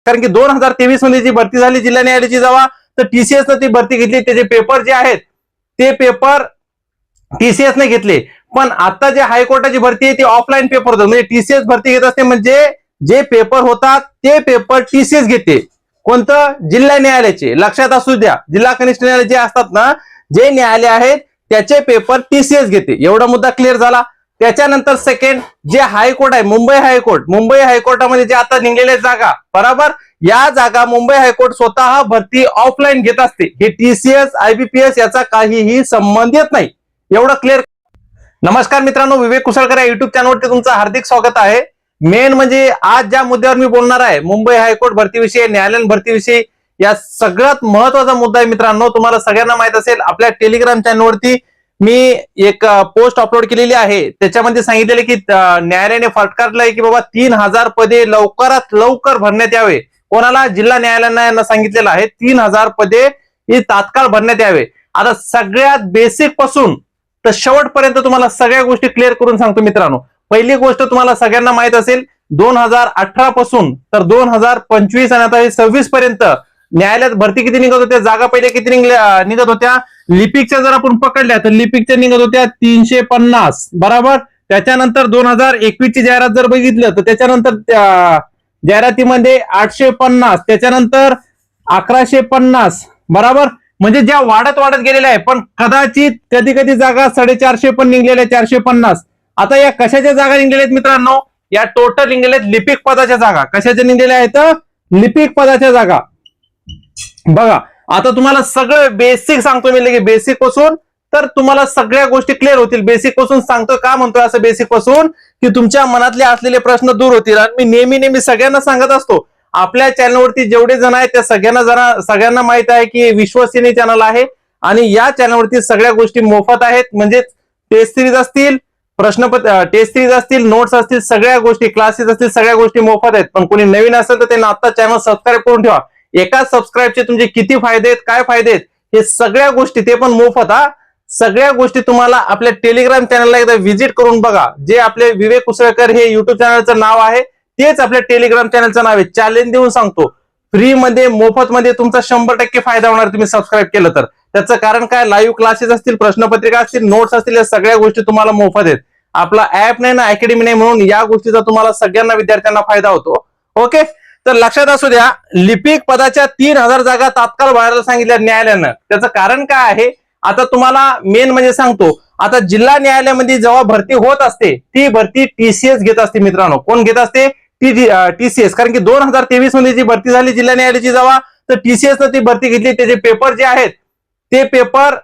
कारण की 2023 मध्ये जी भरती झाली जिल्हा न्यायालयाची जेव्हा, तर टीसीएस ती भरती घेतली, त्याचे पेपर जे आहेत ते पेपर टीसीएस ने घेतले. पण आता जे हायकोर्टाची भरती आहे ती ऑफलाईन पेपर होतात, म्हणजे टीसीएस भरती घेत असते, म्हणजे जे पेपर होतात ते पेपर टीसीएस घेते. कोणतं? जिल्हा न्यायालयाचे. लक्षात असू द्या, जिल्हा कनिष्ठ न्यायालय जे असतात ना, जे न्यायालय आहेत त्याचे पेपर टीसीएस घेते. एवढा मुद्दा क्लिअर झाला. त्याच्यानंतर सेकंड जे हायकोर्ट आहे, मुंबई हायकोर्टामध्ये जे आता निघलेल्या जागा, बरोबर, या जागा मुंबई हायकोर्ट स्वतः भरती ऑफलाईन घेत असते. हे टीसीएस आयबीपीएस याचा काहीही संबंध येत नाही. एवढं क्लिअर. नमस्कार मित्रांनो, विवेक कुसळकर या युट्यूब चॅनलवरती तुमचं हार्दिक स्वागत आहे. मेन म्हणजे आज ज्या मुद्द्यावर मी बोलणार आहे, मुंबई हायकोर्ट भरतीविषयी, न्यायालयीन भरतीविषयी, या सगळ्यात महत्वाचा मुद्दा आहे मित्रांनो. तुम्हाला सगळ्यांना माहित असेल, आपल्या टेलिग्राम चॅनलवरती मी एक पोस्ट अपलोड केलेली आहे. त्याच्यामध्ये सांगितलेले की न्यायालयाने फटकारलंय की बाबा 3000 पदे लवकरात लवकर भरण्यात यावे. कोणाला? जिल्हा न्यायालयांना सांगितलेलं आहे 3000 पदे ही तात्काळ भरण्यात यावे. आता सगळ्यात बेसिक पासून तर शेवटपर्यंत तुम्हाला सगळ्या गोष्टी क्लिअर करून सांगतो मित्रांनो. पहिली गोष्ट तुम्हाला सगळ्यांना माहित असेल, 2018 पासून तर 2025 आणि आता 26 पर्यंत न्यायालयात भरती किती निघत होत्या, जागा पहिले किती निघत होत्या? लिपिकच्या जर आपण पकडल्या तर लिपिकच्या निघत होत्या 350, बरोबर. त्याच्यानंतर 2021 ची जाहिरात जर बघितलं तर त्याच्यानंतर जाहिरातीमध्ये 850, त्याच्यानंतर 1150, बरोबर. म्हणजे ज्या वाढत गेलेल्या आहे, पण कदाचित कधी कधी जागा 450 पण निघलेल्या, 450. आता या कशाच्या जागा निघलेल्या आहेत मित्रांनो? या टोटल निघलेल्या आहेत लिपिक पदाच्या जागा. कशाच्या निघलेल्या आहेत? लिपिक पदाच्या जागा. बघा, आता तुम्हाला सगळं बेसिक सांगतो मी, लगे बेसिक पासून तर तुम्हाला सगळ्या गोष्टी क्लिअर होतील. बेसिक पासून सांगतो. का म्हणतोय असं बेसिक पासून? की तुमच्या मनातले असलेले प्रश्न दूर होतील. आणि मी नेहमी सगळ्यांना सांगत असतो, आपल्या चॅनलवरती जेवढे जण आहेत त्या सगळ्यांना माहित आहे की विश्वसनीय चॅनल आहे आणि या चॅनलवरती सगळ्या गोष्टी मोफत आहेत. म्हणजे टेस्ट सिरीज असतील, टेस्ट सिरीज असतील, नोट्स असतील, सगळ्या गोष्टी, क्लासेस असतील, सगळ्या गोष्टी मोफत आहेत. पण कोणी नवीन असेल तर त्यांनी आता चॅनल सबस्क्राईब करून ठेवा. एका सबस्क्राईबचे तुमचे किती फायदे आहेत, काय फायदे आहेत, हे सगळ्या गोष्टी, ते पण मोफत. सगळ्या गोष्टी तुम्हाला आपल्या टेलिग्राम चॅनलला एकदा व्हिजिट करून बघा. जे आपले विवेक कुसळकर हे युट्यूब चॅनलचं नाव आहे, तेच आपल्या टेलिग्राम चॅनलचं नाव आहे. चॅलेंज देऊन सांगतो, फ्री मध्ये, मोफत मध्ये तुमचा 100% फायदा होणार तुम्ही सबस्क्राईब केलं तर. त्याचं कारण काय? लाईव्ह क्लासेस असतील, प्रश्नपत्रिका असतील, नोट्स असतील, या सगळ्या गोष्टी तुम्हाला मोफत आहेत. आपला ऍप नाही ना, अकॅडमी नाही, म्हणून या गोष्टीचा तुम्हाला सगळ्यांना विद्यार्थ्यांना फायदा होतो. ओके, तर लक्षात असू द्या, लिपिक पदाच्या 3000 जागा तात्काळ भरायला सांगितल्या न्यायालयानं. त्याचं कारण काय आहे आता तुम्हाला मेन म्हणजे सांगतो. आता जिल्हा न्यायालयामध्ये जेव्हा भरती होत असते, ती भरती टीसीएस घेत असते मित्रांनो. कोण घेत असते? टीसीएस. कारण की 2023 मध्ये जी भरती झाली जिल्हा न्यायालयाची जेव्हा, तर टीसीएस ती भरती घेतली. त्याचे पेपर जे आहेत ते पेपर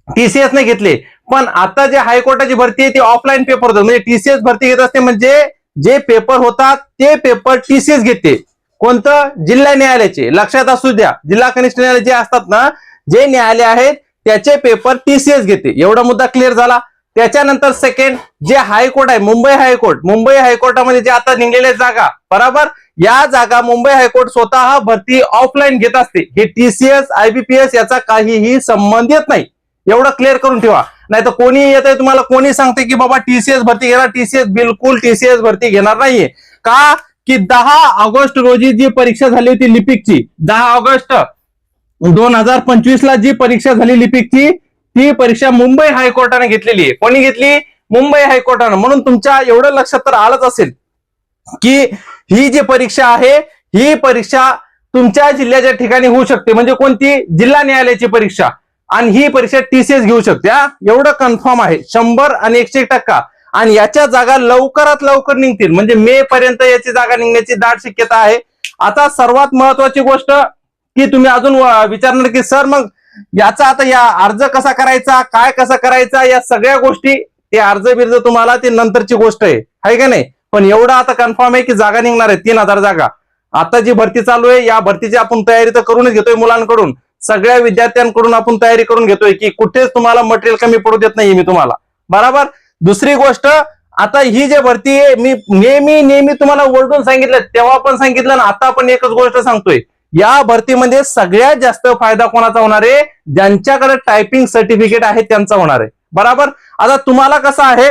टीसीएस ने घेतले. पण आता जे हायकोर्टाची भरती आहे ती ऑफलाईन पेपर होतात, म्हणजे टीसीएस भरती घेत असते, म्हणजे जे पेपर होतात ते पेपर टीसीएस घेते. कोणतं? जिल्हा न्यायालयाचे. लक्षात असू द्या, जिल्हा कनिष्ठ न्यायालय जे असतात ना, जे न्यायालय आहेत त्याचे पेपर टीसीएस घेते. एवढा मुद्दा क्लिअर झाला. त्याच्यानंतर सेकंड जे हायकोर्ट आहे, मुंबई हायकोर्टामध्ये जे आता निघलेल्या जागा, बरोबर, या जागा मुंबई हायकोर्ट स्वतः भरती ऑफलाईन घेत असते. हे टीसीएस आयबीपीएस याचा काहीही संबंध येत नाही. एवढं क्लिअर करून ठेवा. नाही तर कोणी येतंय तुम्हाला, कोणी सांगते की बाबा टीसीएस भरती घेणार, टीसीएस बिलकुल टीसीएस भरती घेणार नाहीये. का? की 10 ऑगस्ट रोजी जी परीक्षा झाली होती लिपिकची, 10 ऑगस्ट 2025 ला जी परीक्षा झाली लिपिकची, ती परीक्षा मुंबई हायकोर्टाने घेतलेली आहे. कोणी घेतली? मुंबई हायकोर्टानं. म्हणून तुमच्या एवढं लक्षात तर आलंच असेल की ही जी परीक्षा आहे, ही परीक्षा तुमच्या जिल्ह्याच्या ठिकाणी होऊ शकते. म्हणजे कोणती? जिल्हा न्यायालयाची परीक्षा. आणि ही परीक्षा टीसीएस घेऊ शकते. एवढं कन्फर्म आहे, 100 आणि 101%. आणि याच्या जागा लवकरात लवकर निघतील, म्हणजे मे पर्यंत याची जागा निघण्याची दाट शक्यता आहे. आता सर्वात महत्वाची गोष्ट की तुम्ही अजून विचारणार की सर मग याचा आता या अर्ज कसा करायचा, काय कसा करायचा, या सगळ्या गोष्टी, ते अर्ज बिर्ज तुम्हाला ते नंतरची गोष्ट आहे का नाही. पण एवढं आता कन्फर्म आहे की जागा निघणार आहे 3000 जागा. आता जी भरती चालू आहे, या भरतीची आपण तयारी तर करूनच घेतोय. मुलांकडून, सगळ्या विद्यार्थ्यांकडून आपण तयारी करून घेतोय की कुठेच तुम्हाला मटेरियल कमी पडू देत नाहीये मी तुम्हाला, बरोबर. दुसरी गोष्ट, आता ही जी भरती आहे, मी नेहमी तुम्हाला ओरडून सांगितलं, तेव्हा पण सांगितलं ना, आता पण एकच गोष्ट सांगतोय, या भरतीमध्ये सगळ्यात जास्त फायदा कोणाचा होणार आहे? ज्यांच्याकडे टायपिंग सर्टिफिकेट आहे त्यांचा होणार आहे, बरोबर. आता तुम्हाला कसं आहे,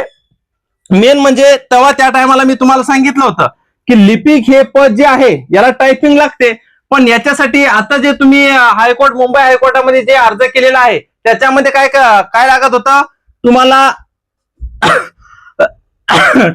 मेन म्हणजे तेव्हा त्या टायमाला मी तुम्हाला सांगितलं होतं की लिपिक हे पद जे आहे याला टायपिंग लागते. पण याच्यासाठी आता जे तुम्ही हायकोर्ट मुंबई हायकोर्टामध्ये जे अर्ज केलेला आहे त्याच्यामध्ये काय काय लागत होतं तुम्हाला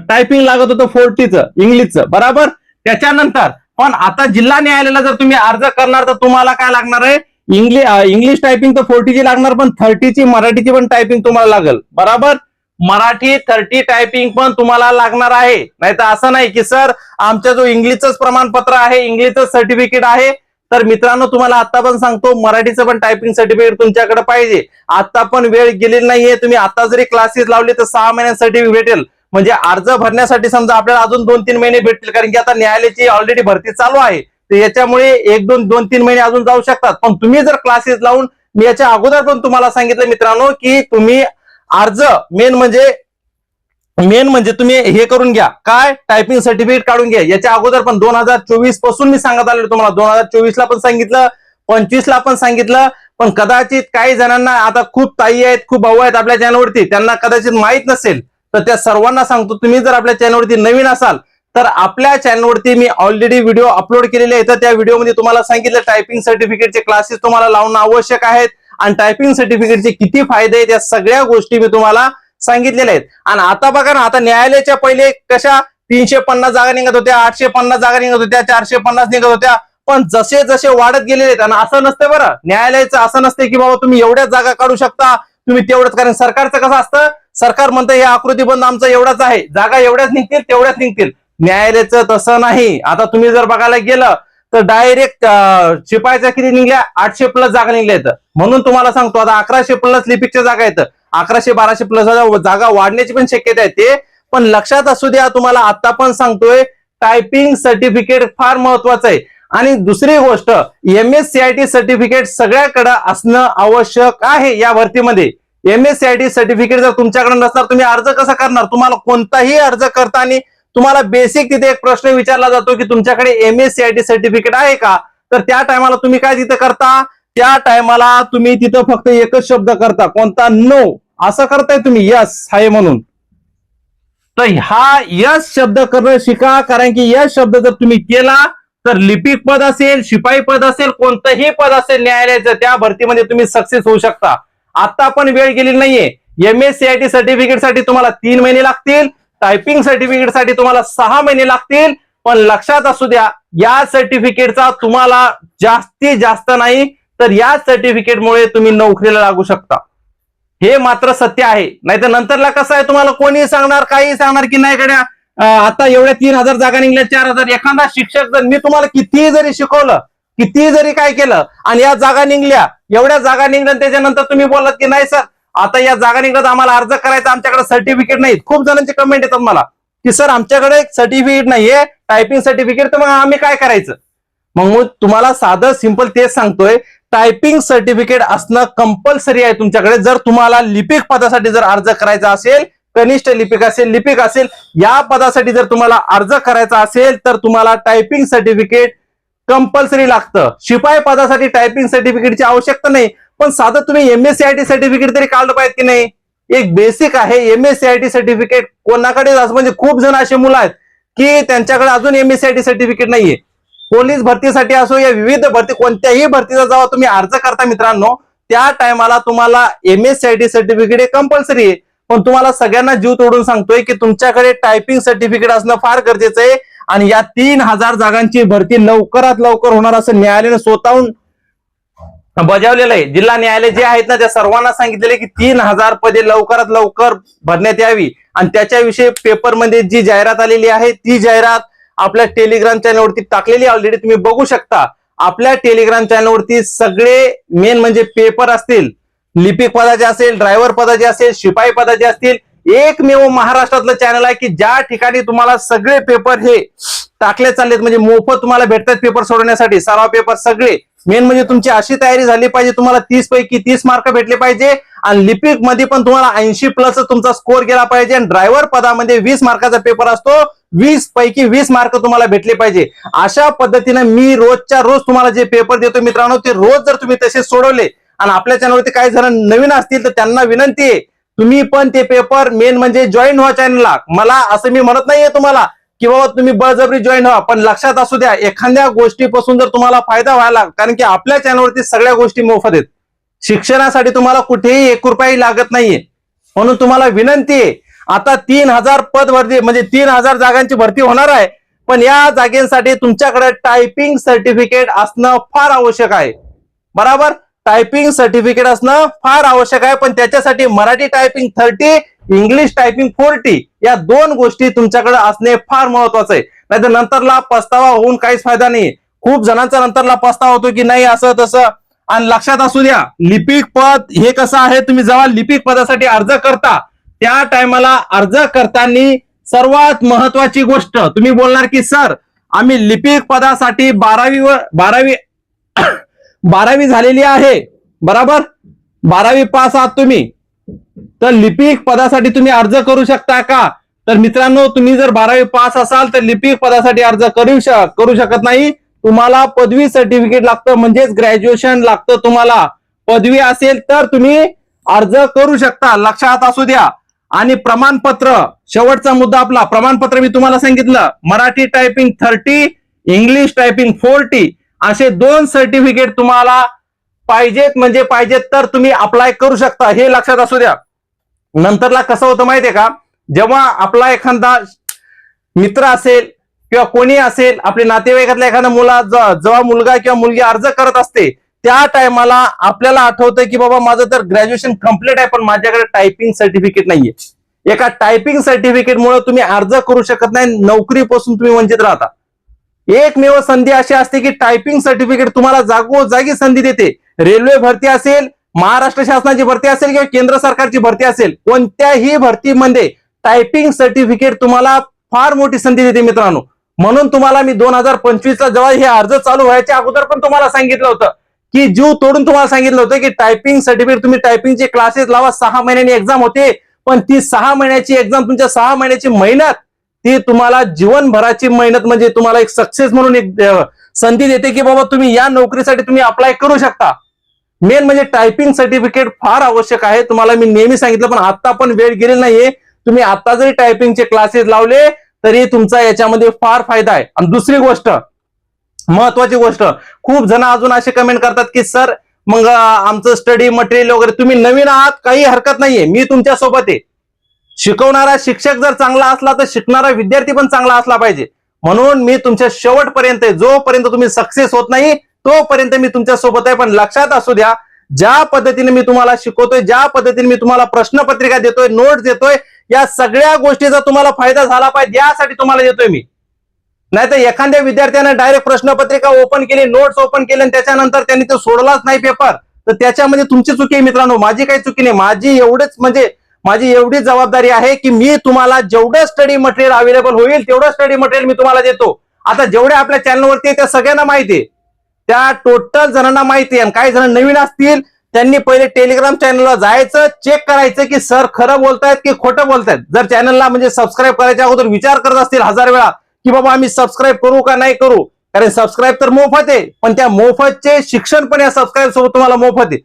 टायपिंग लागत होतं 40चं इंग्लिशचं बरोबर. त्याच्यानंतर पण आता जिल्हा न्यायालयाला जर तुम्ही अर्ज करणार तर तुम्हाला काय लागणार आहे इंग्लिश टायपिंग तर 40ची लागणार पण 30ची मराठीची पण टायपिंग तुम्हाला लागेल बरोबर. मराठी 30 टायपिंग पण तुम्हाला लागणार आहे. नाही तर असं नाही की सर आमच्या जो इंग्लिशच प्रमाणपत्र आहे इंग्लिशच सर्टिफिकेट आहे. तर मित्रांनो तुम्हाला आता पण सांगतो मराठीचं पण टायपिंग सर्टिफिकेट तुमच्याकडे पाहिजे. आता पण वेळ गेलेली नाहीये. तुम्ही आता जरी क्लासेस लावले तर 6 महिन्यात सर्टिफिकेट भेटेल. म्हणजे अर्ज भरण्यासाठी समजा आपल्याला अजून 2-3 महिने भेटतील कारण की आता न्यायालयाची ऑलरेडी भरती चालू आहे. तर याच्यामुळे 2-3 महिने अजून जाऊ शकतात. पण तुम्ही जर क्लासेस लावून मी याच्या अगोदर पण तुम्हाला सांगितलं मित्रांनो की तुम्ही अर्ज मेन म्हणजे तुम्ही हे करून घ्या काय टायपिंग सर्टिफिकेट काढून घ्या. याच्या अगोदर पण 2024 पासून मी सांगत आलो तुम्हाला 2024 ला पण सांगितलं 25 ला पण सांगितलं. पण कदाचित काही जणांना आता खूप ताई आहेत खूप भाऊ आहेत आपल्या चॅनलवरती त्यांना कदाचित माहित नसेल तर त्या सर्वांना सांगतो तुम्ही जर आपल्या चॅनलवरती नवीन असाल तर आपल्या चॅनलवरती मी ऑलरेडी व्हिडिओ अपलोड केलेले आहेत. त्या व्हिडिओमध्ये तुम्हाला सांगितलं टायपिंग सर्टिफिकेटचे क्लासेस तुम्हाला लावणं आवश्यक आहेत आणि टायपिंग सर्टिफिकेटचे किती फायदे आहेत या सगळ्या गोष्टी मी तुम्हाला सांगितलेल्या आहेत. आणि आता बघा ना आता न्यायालयाच्या पहिले कशा 350 जागा निघत होत्या 850 जागा निघत होत्या 450 निघत होत्या. पण जसे जसे वाढत गेलेले आहेत आणि असं नसतं बरं न्यायालयाचं असं नसते की बाबा तुम्ही एवढ्याच जागा काढू शकता तुम्ही तेवढंच. कारण सरकारचं कसं असतं सरकार म्हणतं हे आकृतीबंध आमचा एवढाच आहे जागा एवढ्याच निघतील तेवढ्याच निघतील. न्यायालयाचं तसं नाही. आता तुम्ही जर बघायला गेलं तर डायरेक्ट शिपायाच्या किती निघल्या 800 प्लस जागा निघल्या आहेत. म्हणून तुम्हाला सांगतो आता 1100 प्लस लिपिकच्या जागा आहेत 1100-1200 प्लस जागा वाढण्याची पण शक्यता आहे. ते पण लक्षात असू द्या तुम्हाला आता पण सांगतोय टायपिंग सर्टिफिकेट फार महत्वाचं आहे. आणि दुसरी गोष्ट MSCIT सर्टिफिकेट सगळ्याकडे असणं आवश्यक आहे या भरतीमध्ये. MSCIT सर्टिफिकेट जर तुमच्याकडे नसणार तुम्ही अर्ज कसा करणार. तुम्हाला कोणताही अर्ज करताना तुम्हाला बेसिक तिथे एक प्रश्न विचारला जातो की तुमच्याकडे MSCIT सर्टिफिकेट आहे का. तर त्या टायमाला तुम्ही काय तिथे करता त्या टायमाला तुम्ही तिथं फक्त एकच शब्द करता कोणता नो असं करताय तुम्ही यस आहे म्हणून. तर हा यस शब्द करणं शिका कारण की यस शब्द जर तुम्ही केला तर लिपिक पद असेल शिपाई पद असेल कोणतंही पद असेल न्यायालयाचं त्या भरतीमध्ये तुम्ही सक्सेस होऊ शकता. आता पण वेळ गेलेली नाहीये. MSCIT सर्टिफिकेट साठी तुम्हाला 3 महिने लागतील टायपिंग सर्टिफिकेट साठी तुम्हाला 6 महिने लागतील. पण लक्षात असू द्या या सर्टिफिकेटचा तुम्हाला जास्तीत जास्त नाही तर या सर्टिफिकेटमुळे तुम्ही नोकरीला लागू शकता. हे मात्र सत्य आहे. नाहीतर नंतरला कसं आहे तुम्हाला कोणी सांगणार काही सांगणार की नाही गड्या आता एवढ्या 3000 जागा निघल्या 4000 एखादा शिक्षक जर मी तुम्हाला कितीही जरी शिकवलं कितीही जरी काय केलं आणि या जागा निघल्या एवढ्या जागा निघल्या त्याच्यानंतर तुम्ही बोललात की नाही सर आता या जागा निघल्यात आम्हाला अर्ज करायचा आमच्याकडे सर्टिफिकेट नाही. खूप जणांचे कमेंट येतात मला की सर आमच्याकडे सर्टिफिकेट नाहीये टायपिंग सर्टिफिकेट तर मग आम्ही काय करायचं. मग तुम्हाला साधं सिंपल तेच सांगतोय टायपिंग सर्टिफिकेट असणं कंपल्सरी आहे तुमच्याकडे. जर तुम्हाला लिपिक पदासाठी जर अर्ज करायचा असेल कनिष्ठ लिपिक असेल या पदासाठी जर तुम्हाला अर्ज करायचा असेल तर तुम्हाला टायपिंग सर्टिफिकेट कंपल्सरी लागतं. शिपाई पदासाठी टायपिंग सर्टिफिकेटची आवश्यकता नाही. पण साधं तुम्ही MSCIT सर्टिफिकेट तरी काढलं पाहिजे की नाही. एक बेसिक आहे MSCIT सर्टिफिकेट कोणाकडे म्हणजे खूप जण असे मुलं आहेत की त्यांच्याकडे अजून MSCIT सर्टिफिकेट नाहीये. पोलीस भरतीसाठी असो या विविध भरती कोणत्याही भरतीचा जेव्हा तुम्ही अर्ज करता मित्रांनो त्या टायमाला तुम्हाला MSCIT सर्टिफिकेट हे कंपल्सरी आहे. पण तुम्हाला सगळ्यांना जीव तोडून सांगतोय की तुमच्याकडे टायपिंग सर्टिफिकेट असणं फार गरजेचं आहे. आणि या 3000 जागांची भरती लवकरात लवकर होणार असं न्यायालयाने स्वतःहून बजावलेलं आहे. जिल्हा न्यायालय जे आहेत ना त्या सर्वांना सांगितलेले की 3000 पदे लवकरात लवकर भरण्यात यावी. आणि त्याच्याविषयी पेपरमध्ये जी जाहिरात आलेली आहे ती जाहिरात आपल्या टेलिग्राम चॅनलवरती टाकलेली ऑलरेडी तुम्ही बघू शकता. आपल्या टेलिग्राम चॅनलवरती सगळे मेन म्हणजे पेपर असतील लिपिक पदाचे असेल ड्रायव्हर पदाचे असेल शिपाई पदाचे असतील एकमेव महाराष्ट्रातलं चॅनल आहे की ज्या ठिकाणी तुम्हाला सगळे पेपर हे टाकले चाललेत म्हणजे मोफत तुम्हाला भेटतात पेपर सोडवण्यासाठी सराव पेपर सगळे. मेन म्हणजे तुमची अशी तयारी झाली पाहिजे तुम्हाला 30 पैकी 30 मार्क भेटले पाहिजे आणि लिपिक मध्ये पण तुम्हाला 80 प्लस तुमचा स्कोर गेला पाहिजे. आणि ड्रायव्हर पदामध्ये 20 मार्काचा पेपर असतो 20 पैकी 20 मार्क तुम्हाला भेटले पाहिजे. अशा पद्धतीने मी रोजच्या रोज तुम्हाला जे पेपर देतो मित्रांनो ते रोज जर तुम्ही तसे सोडवले आणि आपल्या चॅनलवरती काही जण नवीन असतील तर त्यांना विनंती आहे तुम्ही पण ते पेपर मेन म्हणजे जॉईन व्हा चॅनलला. मला असं मी म्हणत नाहीये तुम्हाला की बाबा तुम्ही बळजबरी जॉईन व्हा, पण लक्षात असू द्या एखाद्या गोष्टीपासून जर तुम्हाला फायदा व्हायला, कारण की आपल्या चॅनलवरती सगळ्या गोष्टी मोफत आहेत, शिक्षणासाठी तुम्हाला कुठेही 1 रुपयाही लागत नाहीये. म्हणून तुम्हाला विनंती आहे, आता 3000 पद भरती म्हणजे 3000 जागांची भरती होणार आहे, पण या जागेसाठी तुमच्याकडे टायपिंग सर्टिफिकेट असणं फार आवश्यक आहे. बरोबर, टायपिंग सर्टिफिकेट असणं फार आवश्यक आहे, पण त्याच्यासाठी मराठी टायपिंग 30, इंग्लिश टायपिंग 40 या 2 गोष्टी तुमच्याकडे असणे फार महत्वाचं आहे. नाहीतर नंतरला पस्तावा होऊन काहीच फायदा नाही. खूप जणांचा नंतरला पस्तावा होतो की नाही असं तसं. आणि लक्षात असू द्या, लिपिक पद हे कसं आहे, तुम्ही जेव्हा लिपिक पदासाठी अर्ज करता त्या टायमाला अर्ज करताना सर्वात महत्वाची गोष्ट तुम्ही बोलणार की सर आम्ही लिपिक पदासाठी 12वी झालेली आहे, बरोबर, 12वी पास आहात तुम्ही, तर लिपिक पदासाठी तुम्ही अर्ज करू शकता का? तर मित्रांनो, तुम्ही जर 12वी पास असाल तर लिपिक पदासाठी अर्ज करू शकत नाही. तुम्हाला पदवी सर्टिफिकेट लागतं, म्हणजेच ग्रॅज्युएशन लागतं. तुम्हाला पदवी असेल तर तुम्ही अर्ज करू शकता, लक्षात असू द्या. आणि प्रमाणपत्र, शेवटचा मुद्दा आपला प्रमाणपत्र मी तुम्हाला सांगितलं, मराठी टायपिंग 30, इंग्लिश टायपिंग 40 असे 2 सर्टिफिकेट तुम्हाला पाहिजेत, म्हणजे पाहिजेत तर तुम्ही अप्लाय करू शकता, हे लक्षात असू द्या. नंतरला कसं होतं माहितीये का, जेव्हा आपला एखादा मित्र असेल किंवा कोणी असेल, आपल्या नातेवाईकातल्या एखाद्या जेव्हा मुलगा किंवा मुलगी अर्ज करत असते त्या टायमाला आपल्याला आठवतं की बाबा माझं तर ग्रॅज्युएशन कम्प्लीट आहे, पण माझ्याकडे टायपिंग सर्टिफिकेट नाहीये. एका टायपिंग सर्टिफिकेटमुळे तुम्ही अर्ज करू शकत नाही, नोकरीपासून तुम्ही वंचित राहता. एकमेव संधी अशी असते की टायपिंग सर्टिफिकेट तुम्हाला जागोजागी संधी देते. रेल्वे भरती असेल, महाराष्ट्र शासनाची भरती असेल किंवा केंद्र सरकारची भरती असेल, कोणत्याही भरतीमध्ये टायपिंग सर्टिफिकेट तुम्हाला फार मोठी संधी देते मित्रांनो. म्हणून तुम्हाला मी 2025ला जेव्हा हे अर्ज चालू व्हायच्या अगोदर पण तुम्हाला सांगितलं होतं की जीव तोडून तुम्हाला सांगितलं होतं की टायपिंग सर्टिफिकेट तुम्ही टायपिंगचे क्लासेस लावा, 6 महिन्यांनी एक्झाम होते, पण ती 6 महिन्याची एक्झाम, तुमच्या 6 महिन्याची मेहनत, ती तुम्हाला जीवनभराची मेहनत म्हणजे तुम्हाला एक सक्सेस म्हणून एक संधी देते की बाबा तुम्ही या नोकरीसाठी तुम्ही अप्लाय करू शकता. मेन म्हणजे टायपिंग सर्टिफिकेट फार आवश्यक आहे, तुम्हाला मी नेहमी सांगितलं, पण आता पण वेळ गेलेली नाहीये. तुम्ही आता जरी टायपिंगचे क्लासेस लावले तरी तुमचा याच्यामध्ये फार फायदा आहे. आणि दुसरी गोष्ट, महत्वाची गोष्ट, खूप जण अजून असे कमेंट करतात की सर मग आमचं स्टडी मटेरियल वगैरे, तुम्ही नवीन आहात काही हरकत नाहीये, मी तुमच्या सोबत आहे. शिकवणारा शिक्षक जर चांगला असला तर शिकणारा विद्यार्थी पण चांगला असला पाहिजे. म्हणून मी तुमच्या शेवटपर्यंत आहे, जोपर्यंत तुम्ही सक्सेस होत नाही तोपर्यंत मी तुमच्या सोबत आहे. पण लक्षात असू द्या, ज्या पद्धतीने मी तुम्हाला शिकवतोय, ज्या पद्धतीने मी तुम्हाला प्रश्नपत्रिका देतोय, नोट्स देतोय, या सगळ्या गोष्टीचा तुम्हाला फायदा झाला पाहिजे यासाठी तुम्हाला देतोय मी. नाहीतर एखाद्या विद्यार्थ्याने डायरेक्ट प्रश्नपत्रिका ओपन केली, नोट्स ओपन केले आणि त्याच्यानंतर त्यांनी तो सोडलाच नाही पेपर, तर त्याच्यामध्ये तुमची चुकी आहे मित्रांनो, माझी काही चुकी नाही. माझी एवढी जबाबदारी आहे की मी तुम्हाला जेवढं स्टडी मटेरियल अवेलेबल होईल तेवढं स्टडी मटेरियल मी तुम्हाला देतो. आता जेवढे आपल्या चॅनलवरती आहे त्या सगळ्यांना माहिती आहे, त्या टोटल जणांना माहिती आहे. आणि काही जण नवीन असतील त्यांनी पहिले टेलिग्राम चॅनलला जायचं, चेक करायचं की सर खरं बोलतायत की खोटं बोलतायत. जर चॅनलला म्हणजे सबस्क्राईब करायच्या अगोदर विचार करत असतील 1000 वेळा की बाबा आम्ही सबस्क्राईब करू का नाही करू, कारण सबस्क्राईब तर मोफत आहे, पण त्या मोफतचे शिक्षण पण या सबस्क्राईब सोबत तुम्हाला मोफत आहे.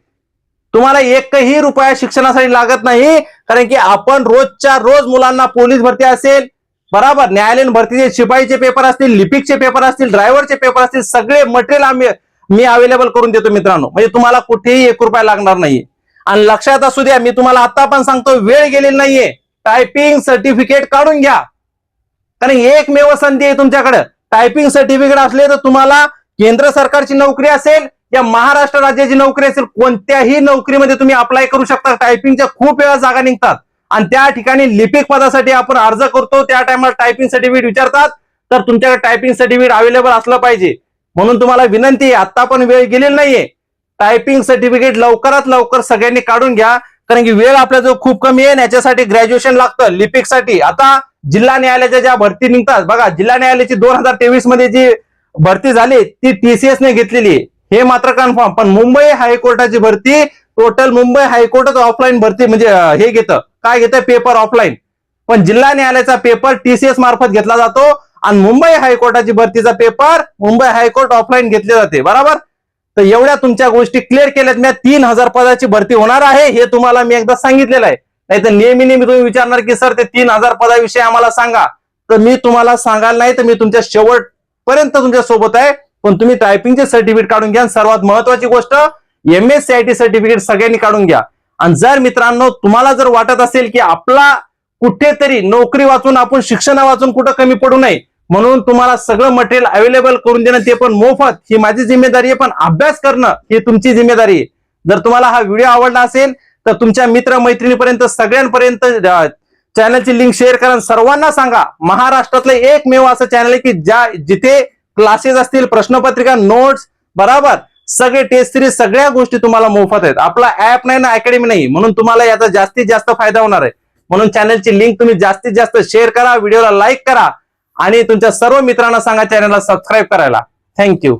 तुम्हाला 1ही रुपया शिक्षणासाठी लागत नाही, कारण की आपण रोजच्या रोज मुलांना पोलीस भरती असेल, बरोबर, न्यायालयीन भरतीचे शिपाईचे पेपर असतील, लिपिकचे पेपर असतील, ड्रायव्हरचे पेपर असतील, सगळे मटेरियल मी अवेलेबल करून देतो मित्रांनो. म्हणजे तुम्हाला कुठेही 1 रुपया लागणार नाहीये. आणि लक्षात असू द्या, मी तुम्हाला आता पण सांगतो, वेळ गेलेली नाहीये, टायपिंग सर्टिफिकेट काढून घ्या, कारण एकमेव संधी आहे तुमच्याकडे. टायपिंग सर्टिफिकेट असले तर तुम्हाला केंद्र सरकारची नोकरी असेल या महाराष्ट्र राज्याची नोकरी असेल, कोणत्याही नोकरीमध्ये तुम्ही अप्लाय करू शकता. टायपिंगच्या खूप वेळा जागा निघतात आणि त्या ठिकाणी लिपिक पदासाठी आपण अर्ज करतो, त्या टायमाला टायपिंग सर्टिफिकेट विचारतात, तर तुमच्याकडे टायपिंग सर्टिफिकेट अवेलेबल असलं पाहिजे. म्हणून तुम्हाला विनंती आहे, आता पण वेळ गेलेली नाहीये, टायपिंग सर्टिफिकेट लवकरात लवकर सगळ्यांनी काढून घ्या, कारण की वेळ आपल्याजवळ खूप कमी आहे. याच्यासाठी ग्रॅज्युएशन लागतं लिपिकसाठी. आता जिल्हा न्यायालयाच्या ज्या भरती निघतात बघा, जिल्हा न्यायालयाची 2023 मध्ये जी भरती झाली ती TCS ने घेतलेली आहे, हे मात्र कन्फर्म. पण मुंबई हायकोर्टाची भरती, टोटल मुंबई हायकोर्टच ऑफलाईन भरती म्हणजे हे घेतं, काय घेतं, पेपर ऑफलाईन. पण जिल्हा न्यायालयाचा पेपर TCS मार्फत घेतला जातो आणि मुंबई हायकोर्टाची भरतीचा पेपर मुंबई हायकोर्ट ऑफलाईन घेतले जाते, बरोबर. तर एवढ्या तुमच्या गोष्टी क्लिअर केल्यात. मी 3000 पदाची भरती होणार आहे हे तुम्हाला मी एकदा सांगितलेलं आहे. नाही तर नेहमी तुम्ही विचारणार की सर ते 3000 पदाविषयी आम्हाला सांगा, तर मी तुम्हाला सांगाल नाही तर मी तुमच्या शेवटपर्यंत तुमच्या सोबत आहे, पण तुम्ही टायपिंगचे सर्टिफिकेट काढून घ्या. सर्वात महत्वाची गोष्ट MSCIT सर्टिफिकेट सगळ्यांनी काढून घ्या. आणि जर मित्रांनो तुम्हाला जर वाटत असेल की आपला कुठेतरी नोकरी वाचून आपण शिक्षण वाचून कुठं कमी पडू नये म्हणून तुम्हाला सगळं मटेरियल अवेलेबल करून देणं ते पण मोफत, ही माझी जिम्मेदारी आहे. पण अभ्यास करणं ही तुमची जिम्मेदारी आहे. जर तुम्हाला हा व्हिडिओ आवडला असेल तर तुमच्या मित्र मैत्रिणीपर्यंत सगळ्यांपर्यंत चॅनलची लिंक शेअर करा. सर्वांना सांगा महाराष्ट्रातलं एकमेव असं चॅनल आहे की जिथे क्लासेस असतील, प्रश्नपत्रिका, नोट्स, बरोबर सगळे टेस्ट सिरीज सगळ्या गोष्टी तुम्हाला मोफत आहेत. आपला ऍप नाही ना, अकॅडमी नाही, म्हणून तुम्हाला याचा जास्तीत जास्त फायदा होणार आहे. म्हणून चॅनलची लिंक तुम्ही जास्तीत जास्त शेअर करा, व्हिडिओला लाईक करा आणि तुमच्या सर्व मित्रांना सांगा चॅनलला सबस्क्राईब करायला. थँक्यू.